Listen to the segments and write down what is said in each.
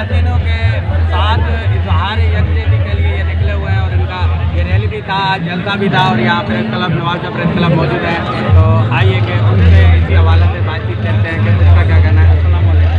फलस्तीनियों के साथ इजहार यकजहती के लिए ये निकले हुए हैं और इनका ये रैली भी था, जलसा भी था और यहाँ press club Nawab Shah press club मौजूद है। तो आइए कि उनसे इसी हवाले से बातचीत करते हैं कि उसका क्या कहना है। अस्सलाम वालेकुम।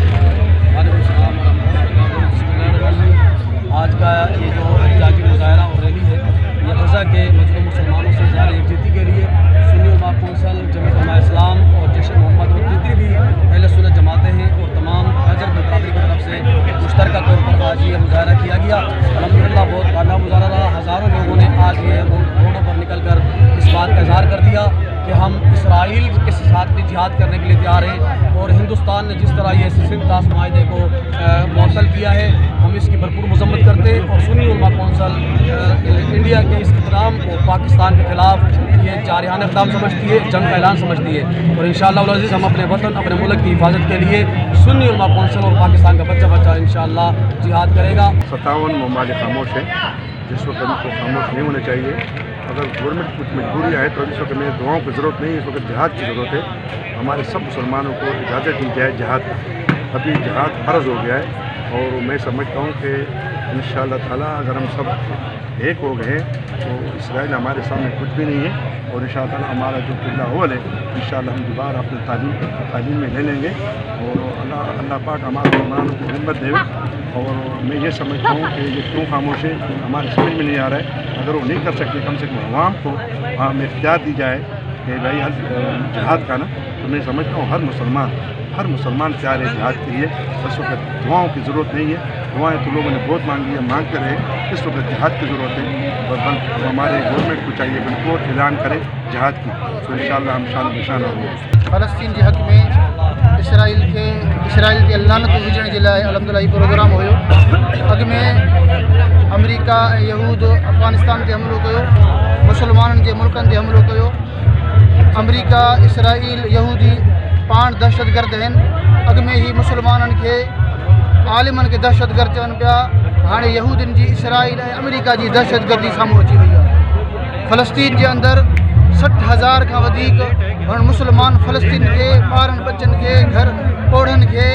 आज का ये जो एहतजाजी मुजाहरा और रैली है, ये गज़ा के मज़लूम मुसलमानों से इज़हार यकजहती के लिए सुन्नी उलमा कौंसिल, जमीयत उलमा इस्लाम और जैश मोहम्मद और जितनी भी अहले सुन्नत जमातें हैं और तमाम हज़रत बरादरी की तरफ से मुश्तरका तौर पर आज ये मुजाहरा किया गया। अल्हम्दुलिल्लाह बहुत कामयाब मुजाहरा रहा। हज़ारों लोगों ने आज ये रोडों पर निकल कर इस बात का इज़हार कर दिया कि हम इसराइल के साथ भी जिहाद करने के लिए तैयार हैं और हिंदुस्तान ने जिस तरह ये सिंध ताश माहिदे को मुअत्तल किया है, हम इसकी भरपूर मजम्मत करते हैं। और सुन्नी उलमा कौंसिल इंडिया के इस इक़दाम को पाकिस्तान के ख़िलाफ़ ये जारहाना इक़दाम समझती है, जंग का ऐलान समझती है। और इंशाअल्लाह उल अज़ीज़ हम अपने वतन, अपने मुल्क की हिफाजत के लिए सुन्नी उलमा कौंसिल और पाकिस्तान का बच्चा बच्चा इंशाअल्लाह जिहाद करेगा। 57 ममालिक खामोश हैं, जिस वक्त हमको खामोश नहीं होना चाहिए। अगर गवर्नमेंट कुछ मजबूरियाँ है तो इस वक्त में दुआओं की ज़रूरत नहीं है, इस वक्त जिहाद की ज़रूरत है। हमारे सब मुसलमानों को इजाज़त दी जाए जिहाद की। अभी जिहाद फ़र्ज़ हो गया है और मैं समझता हूँ कि इंशाअल्लाह ताला अगर हम सब एक हो गए तो इसराइल हमारे सामने कुछ भी नहीं है। और इंशाअल्लाह ताला हमारा जो किला अव्वल है इंशाअल्लाह हम दोबारा अपनी तालीम में ले लेंगे और अल्लाह पाक हमारे मुसलमानों को हिम्मत दे। और मैं ये समझता हूँ कि ये क्यों खामोश है हमारे समझ में नहीं आ रहा है। अगर वो नहीं कर सकते कम से कम अवाम को हमें इख्तियार दी जाए कि भाई जिहाद का ना, तो मैं समझता हूँ हर मुसलमान तैयार है जिहाद के लिए। इस वक्त दुआओं की ज़रूरत नहीं है। दुआएं तो लोगों ने बहुत मांगी है, मांगते रहे। इस वक्त जिहाद की ज़रूरत है और हमारे गवर्नमेंट को चाहिए बिल्कुल ऐलान करे जिहाद की, तो इंशाअल्लाह हम शान निशान होंगे। फ़लस्तीन जे हक़ में इसराइल के लानत विझण जे लाइ अल्हम्दुलिल्लाह प्रोग्राम हुयो। अॻ में अमेरिका ऐं यहूद अफ़गानिस्तान ते हमिलो कयो, मुसलमाननि जे मुल्कनि ते हमिलो कयो। अमेरिका, इसराइल, यहूदी पाण दहशतगर्द आहिनि। अॻ में ही मुसलमाननि खे आलिमनि खे दहशतगर्द चवनि पिया, हाणे यहूदियुनि जी इसराइल ऐं अमेरिका जी दहशतगर्दी साम्हूं अची वई आहे। फ़लस्तीन जे अंदरि 60,000 खां वधीक हाणे मुसलमान फ़लस्तीन खे, ॿारनि बचनि खे, घर कोढ़नि खे,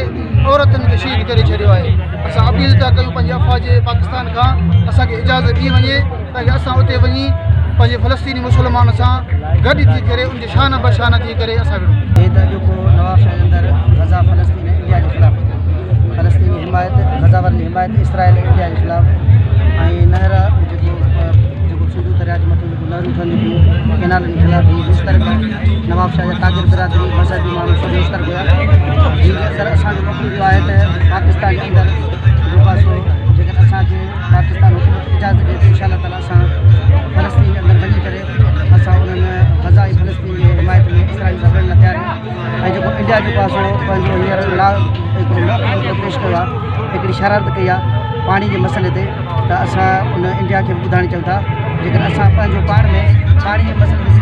औरतुनि खे शहीद करे छॾियो आहे। असां अपील था कयूं पंहिंजे अफ़वाज पाकिस्तान खां, असांखे इजाज़त ॾी वञे ताकी असां उते वञी पंहिंजे फ़लस्तीनी मुसलमान सां गॾु थी करे उनजे शान बशान थी करे असां विढ़ूं। हे त जेको नवाब शाह जे अंदरि गज़ा फ़लस्तीन इंडिया जे ख़िलाफ़ु, फ़लस्तीनी हिमायत, गज़ावरनि हिमायत इसराइल इंडिया जे ख़िलाफ़ु ऐं नहर जेको सिंधु दरिया जे मथां जेको नहरूं ठहनि थियूं केनालनि जे ख़िलाफ़ु ही मुश्तरक नवाब शाह जा तागिर बिरादरी मज़हबी माण्हू सभु मुश्तरक हुआ। जी अगरि असांजो मक़सदु इहो आहे त पाकिस्तान जे अंदरि जो पासो जेकॾहिं असांखे पाकिस्तान हुकूमत इजाज़त ॾिए त इंशाअल्लाह ताला असां फ़लस्तीन जे अंदरि वञी करे असां उन्हनि गज़ा ऐं फ़लस्तीन जे हिमायत में इसराइल सां विढ़ण लाइ तयारु आहियूं। ऐं जेको इंडिया जो पासो पंहिंजो हींअर हिकिड़ो पेश कयो आहे, हिकिड़ी शरारत कई आहे पाणी जे मसइले ते, त असां उन इंडिया खे बि ॿुधाइणु चाहियूं था जेकॾहिं असां पंहिंजो पाण में पाणी जे मसइले ते